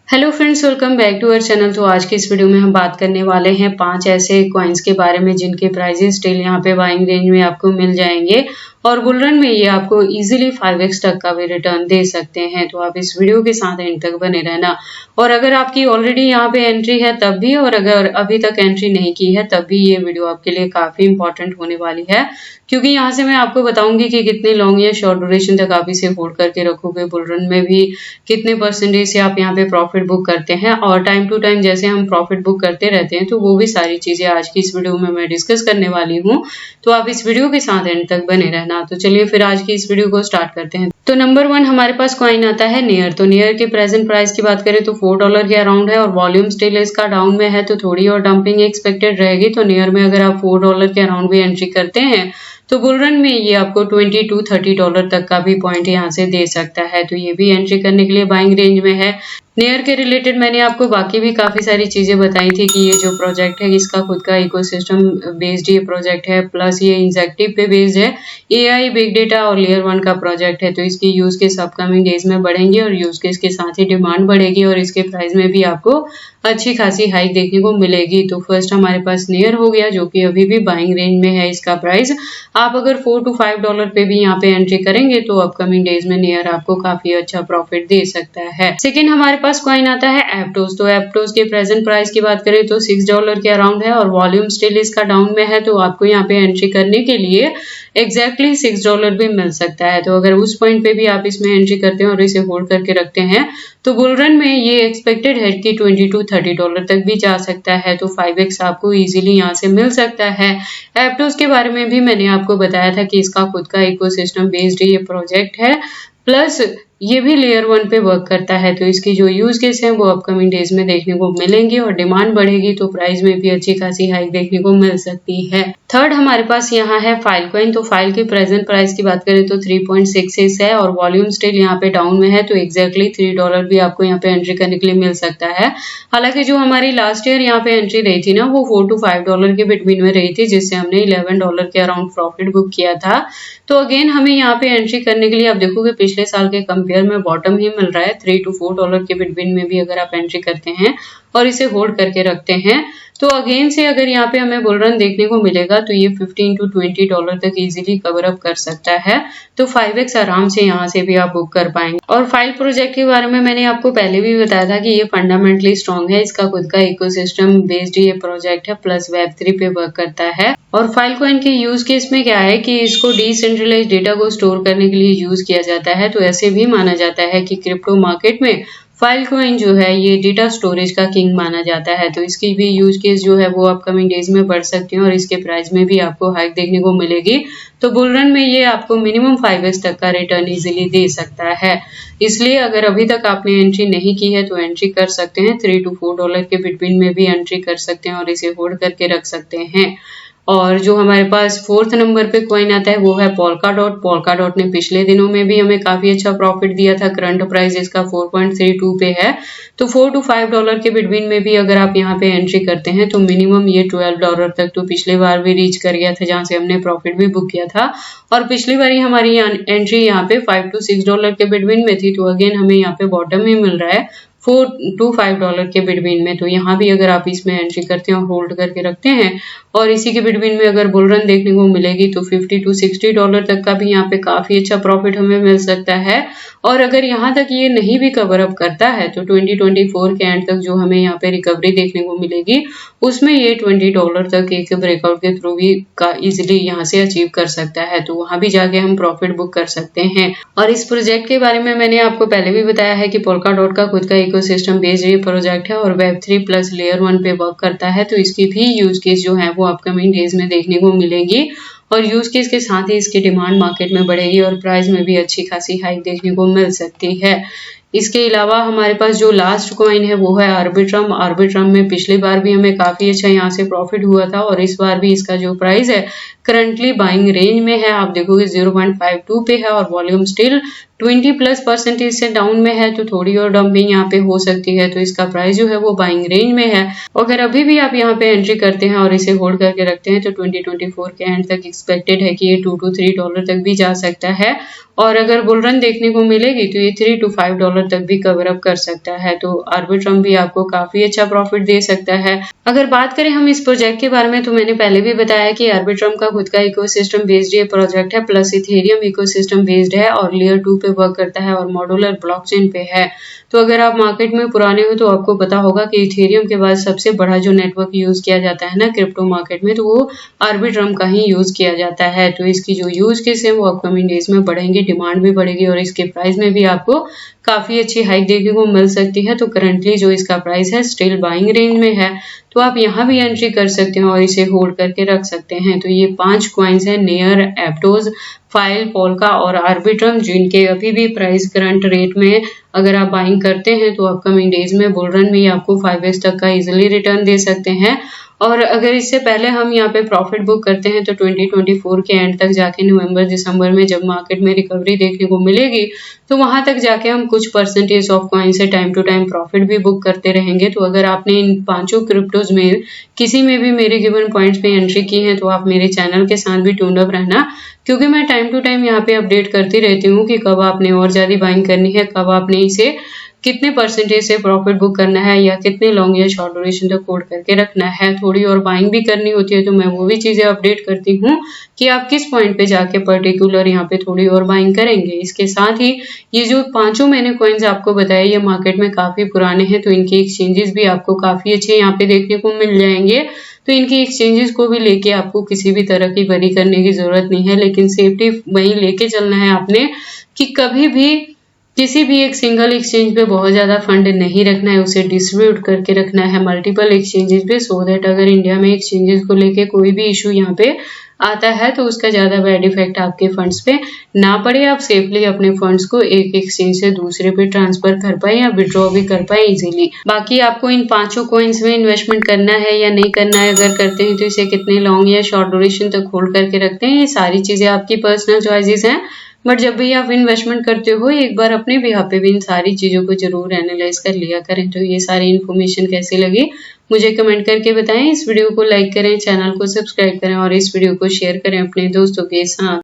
Hello friends, welcome back to our channel. तो आज की इस वीडियो में हम बात करने वाले हैं 5 ऐसे कॉइन्स के बारे में जिनके प्राइजेस स्टिल यहाँ पे बाइंग रेंज में आपको मिल जाएंगे और बुल रन में ये आपको इजीली 5x तक का भी रिटर्न दे सकते हैं। तो आप इस वीडियो के साथ एंड तक बने रहना। और अगर आपकी ऑलरेडी यहाँ पे एंट्री है तब भी, और अगर अभी तक एंट्री नहीं की है तब भी, ये वीडियो आपके लिए काफी इंपॉर्टेंट होने वाली है, क्योंकि यहाँ से मैं आपको बताऊंगी कि कितने लॉन्ग या शॉर्ट ड्यूरेशन तक आप इसे होल्ड करके रखोगे, बुल रन में भी कितने परसेंटेज से आप यहाँ पे प्रॉफिट बुक करते हैं, और टाइम टू टाइम जैसे हम प्रॉफिट बुक करते रहते हैं तो वो भी सारी चीजें आज की इस वीडियो में मैं डिस्कस करने वाली हूँ। तो आप इस वीडियो के साथ एंड तक बने रहना। तो चलिए फिर आज की इस वीडियो को स्टार्ट करते हैं। तो नंबर 1 हमारे पास कॉइन आता है नेयर। तो नेयर के प्रेजेंट प्राइस की बात करें तो $4 के अराउंड है और वॉल्यूम स्टिल इसका डाउन में है, तो थोड़ी और डंपिंग एक्सपेक्टेड रहेगी। तो नेयर में अगर आप $4 के अराउंड भी एंट्री करते हैं तो बुल रन में ये आपको $20 to $30 तक का भी पॉइंट यहाँ से दे सकता है। तो ये भी एंट्री करने के लिए बाइंग रेंज में है। नेयर के रिलेटेड मैंने आपको बाकी भी काफी सारी चीजें बताई थी कि ये जो प्रोजेक्ट है इसका खुद का इकोसिस्टम बेस्ड ये प्रोजेक्ट है, प्लस ये इंजेक्टिव पे बेस्ड है, एआई, बिग डेटा और लेयर 1 का प्रोजेक्ट है। तो इसकी यूज केस अपकमिंग डेज में बढ़ेंगे और यूज केस के साथ ही डिमांड बढ़ेगी और इसके प्राइस में भी आपको अच्छी खासी हाइक देखने को मिलेगी। तो फर्स्ट हमारे पास नेयर हो गया, जो कि अभी भी बाइंग रेंज में है। इसका प्राइस आप अगर $4 to $5 पे भी यहाँ पे एंट्री करेंगे तो अपकमिंग डेज में नेयर आपको काफी अच्छा प्रॉफिट दे सकता है। सेकेंड हमारे पास कॉइन आता है एप्टोस। तो एप्टोस के प्रेजेंट प्राइस की बात करें तो $6 के अराउंड है और वॉल्यूम स्टिल इसका डाउन में है। तो आपको यहाँ पे एंट्री करने के लिए एग्जैक्टली $6 भी मिल सकता है। तो अगर उस पॉइंट पे भी आप इसमें एंट्री करते हैं और इसे होल्ड करके रखते हैं तो बुल रन में ये एक्सपेक्टेड है कि $20 to $30 तक भी जा सकता है। तो 5x आपको इजीली यहाँ से मिल सकता है। एप्टोस के बारे में भी मैंने आपको बताया था कि इसका खुद का इकोसिस्टम बेस्ड ये प्रोजेक्ट है, प्लस ये भी लेयर 1 पे वर्क करता है। तो इसकी जो यूज केस है वो अपकमिंग डेज में देखने को मिलेंगे और डिमांड बढ़ेगी तो प्राइस में भी अच्छी खासी हाइक देखने को मिल सकती है। थर्ड हमारे पास यहाँ है फाइल कॉइन। तो फाइल की प्रेजेंट प्राइस की बात करें तो 3.66 है और वॉल्यूम स्टिल यहाँ पे डाउन में है। तो एग्जैक्टली $3 भी आपको यहाँ पे एंट्री करने के लिए मिल सकता है। हालांकि जो हमारी लास्ट ईयर यहाँ पे एंट्री रही थी ना, वो $4 to $5 के बिटवीन में रही थी, जिससे हमने $11 के अराउंड प्रॉफिट बुक किया था। तो अगेन हमें यहाँ पे एंट्री करने के लिए आप देखोगे पिछले साल के कंपेयर में बॉटम ही मिल रहा है। $3 to $4 के बिटवीन में भी अगर आप एंट्री करते हैं और इसे होल्ड करके रखते हैं तो अगेन से अगर यहाँ पे हमें बुल रन देखने को मिलेगा तो ये $15 to $20 तक इजीली कवर अप कर सकता है। तो 5x आराम से यहाँ से भी आप बुक कर पाएंगे। और फाइल प्रोजेक्ट के बारे में मैंने आपको पहले भी बताया था कि ये फंडामेंटली स्ट्रॉन्ग है। इसका खुद का इकोसिस्टम बेस्ड ये प्रोजेक्ट है, प्लस Web3 पे वर्क करता है। और फाइल कॉइन के यूज केस में क्या है कि इसको डिसेंट्रलाइज्ड डेटा को स्टोर करने के लिए यूज किया जाता है। तो ऐसे भी माना जाता है कि क्रिप्टो मार्केट में फाइल कॉइन जो है ये डेटा स्टोरेज का किंग माना जाता है। तो इसकी भी यूज केस जो है वो अपकमिंग डेज में बढ़ सकती है और इसके प्राइस में भी आपको हाइक देखने को मिलेगी। तो बुल रन में ये आपको मिनिमम 5x तक का रिटर्न इजीली दे सकता है। इसलिए अगर अभी तक आपने एंट्री नहीं की है तो एंट्री कर सकते हैं। $3 to $4 के बिटवीन में भी एंट्री कर सकते हैं और इसे होल्ड करके रख सकते हैं। और जो हमारे पास फोर्थ नंबर पे कॉइन आता है वो है पोल्का डॉट। पोल्का डॉट ने पिछले दिनों में भी हमें काफी अच्छा प्रॉफिट दिया था। करंट प्राइस इसका 4.32 पे है। तो $4 to $5 के बिटवीन में भी अगर आप यहाँ पे एंट्री करते हैं तो मिनिमम ये $12 तक तो पिछले बार भी रीच कर गया था, जहाँ से हमने प्रॉफिट भी बुक किया था। और पिछली बार हमारी एंट्री यहाँ पे $5 to $6 के बिटवीन में थी। तो अगेन हमें यहाँ पे बॉटम ही मिल रहा है $4 to $5 के बिटवीन में। तो यहाँ भी अगर आप इसमें एंट्री करते हैं और होल्ड करके रखते हैं और इसी के बिटवीन में अगर बुल रन देखने को मिलेगी तो $50 to $60 तक का भी यहाँ पे काफी अच्छा प्रॉफिट हमें मिल सकता है। और अगर यहाँ तक ये नहीं भी कवर अप करता है तो 2024 के एंड तक जो हमें यहाँ पे रिकवरी देखने को मिलेगी उसमें ये $20 तक एक ब्रेकआउट के थ्रू भी का इजिली यहाँ से अचीव कर सकता है। तो वहां भी जाके हम प्रॉफिट बुक कर सकते हैं। और इस प्रोजेक्ट के बारे में मैंने आपको पहले भी बताया है कि पोल्का डॉट का खुद का इकोसिस्टम बेस्ड ये प्रोजेक्ट है और Web3 प्लस लेयर 1 पे वर्क करता है। तो इसकी भी यूज केस जो है वो अपकमिंग डेज में देखने को मिलेगी और यूज केस के साथ ही इसकी डिमांड मार्केट में बढ़ेगी और प्राइस में भी अच्छी खासी हाइक देखने को मिल सकती है। इसके अलावा हमारे पास जो लास्ट कॉइन है वो है आर्बिट्रम। आर्बिट्रम में पिछली बार भी हमें काफी अच्छा यहाँ से प्रॉफिट हुआ था और इस बार भी इसका जो प्राइस है करंटली बाइंग रेंज में है। आप देखोगे 0.52 पे है और वॉल्यूम स्टिल 20+% से डाउन में है, तो थोड़ी और डंपिंग यहाँ पे हो सकती है। तो इसका प्राइस जो है वो बाइंग रेंज में है। अगर अभी भी आप यहाँ पे एंट्री करते हैं और इसे होल्ड करके रखते हैं तो 2024 के एंड तक एक्सपेक्टेड है कि ये $2 to $3 तक भी जा सकता है, और अगर बुल रन देखने को मिलेगी तो ये $3 to $5 तक भी कवर अप कर सकता है। तो आर्बिट्रम भी आपको काफी अच्छा प्रॉफिट दे सकता है। अगर बात करें हम इस प्रोजेक्ट के बारे में, तो मैंने पहले भी बताया कि आर्बिट्रम का खुद का इकोसिस्टम बेस्ड ये प्रोजेक्ट है, प्लस इथेरियम इकोसिस्टम बेस्ड है और लेयर 2 पे वर्क करता है और मॉड्यूलर ब्लॉकचेन पे है। तो अगर आप मार्केट में पुराने हो तो आपको पता होगा कि इथेरियम के बाद सबसे बड़ा जो नेटवर्क यूज किया जाता है ना क्रिप्टो मार्केट में, तो वो आर्बिट्रम का ही यूज किया जाता है। तो इसकी जो यूज केस है वो अपकमिंग डेज में बढ़ेंगे, डिमांड भी बढ़ेगी और इसके प्राइस में भी आपको काफी अच्छी हाइक देखने को मिल सकती है। तो करंटली जो इसका प्राइस है स्टिल बाइंग रेंज में है, तो आप यहाँ भी एंट्री कर सकते हैं और इसे होल्ड करके रख सकते हैं। तो ये 5 कॉइन्स हैं, नेयर, एप्टोज, फाइल, पोल्का और आर्बिट्रम, जिनके अभी भी प्राइस करंट रेट में अगर आप बाइंग करते हैं तो अपकमिंग डेज में बुल रन में आपको 5x तक का इजिली रिटर्न दे सकते हैं। और अगर इससे पहले हम यहाँ पे प्रॉफिट बुक करते हैं तो 2024 के एंड तक जाके नवंबर दिसंबर में जब मार्केट में रिकवरी देखने को मिलेगी तो वहां तक जाके हम कुछ परसेंटेज ऑफ कॉइन से टाइम टू टाइम प्रॉफिट भी बुक करते रहेंगे। तो अगर आपने इन 5 क्रिप्टोज में किसी में भी मेरे गिवन पॉइंट्स पे एंट्री की है तो आप मेरे चैनल के साथ भी ट्यून अप रहना, क्योंकि मैं टाइम टू टाइम यहाँ पे अपडेट करती रहती हूँ कि कब आपने और ज्यादा बाइंग करनी है, कब आपने इसे कितने परसेंटेज से प्रॉफिट बुक करना है या कितने लॉन्ग या शॉर्ट ड्यूरेशन तक होल्ड करके रखना है। थोड़ी और बाइंग भी करनी होती है तो मैं वो भी चीजें अपडेट करती हूँ कि आप किस पॉइंट पे जाके पर्टिकुलर यहाँ पे थोड़ी और बाइंग करेंगे। इसके साथ ही ये जो 5 मैंने कॉइन्स आपको बताए ये मार्केट में काफी पुराने हैं, तो इनके एक्सचेंजेस भी आपको काफी अच्छे यहाँ पे देखने को मिल जाएंगे। तो इनके एक्सचेंजेस को भी लेके आपको किसी भी तरह की वरी करने की जरूरत नहीं है, लेकिन सेफ्टी वहीं लेके चलना है आपने कि कभी भी किसी भी एक सिंगल एक्सचेंज पे बहुत ज्यादा फंड नहीं रखना है, उसे डिस्ट्रीब्यूट करके रखना है मल्टीपल एक्सचेंजेस पे, सो दैट अगर इंडिया में एक्सचेंजेस को लेके कोई भी इशू यहाँ पे आता है तो उसका ज्यादा बैड इफेक्ट आपके फंड्स पे ना पड़े। आप सेफली अपने फंड्स को एक एक्सचेंज से दूसरे पे ट्रांसफर कर पाए या विड्रॉ भी कर पाए इजीली। बाकी आपको इन 5 कॉइन्स में इन्वेस्टमेंट करना है या नहीं करना है, अगर करते हैं तो इसे कितने लॉन्ग या शॉर्ट ड्यूरेशन तक होल्ड करके रखते हैं, ये सारी चीजें आपकी पर्सनल चॉइसेस हैं। बट जब भी आप इन्वेस्टमेंट करते हो एक बार अपने बिहाफ पे भी इन सारी चीजों को जरूर एनालाइज कर लिया करें। तो ये सारी इन्फॉर्मेशन कैसी लगी मुझे कमेंट करके बताएं। इस वीडियो को लाइक करें, चैनल को सब्सक्राइब करें और इस वीडियो को शेयर करें अपने दोस्तों के साथ।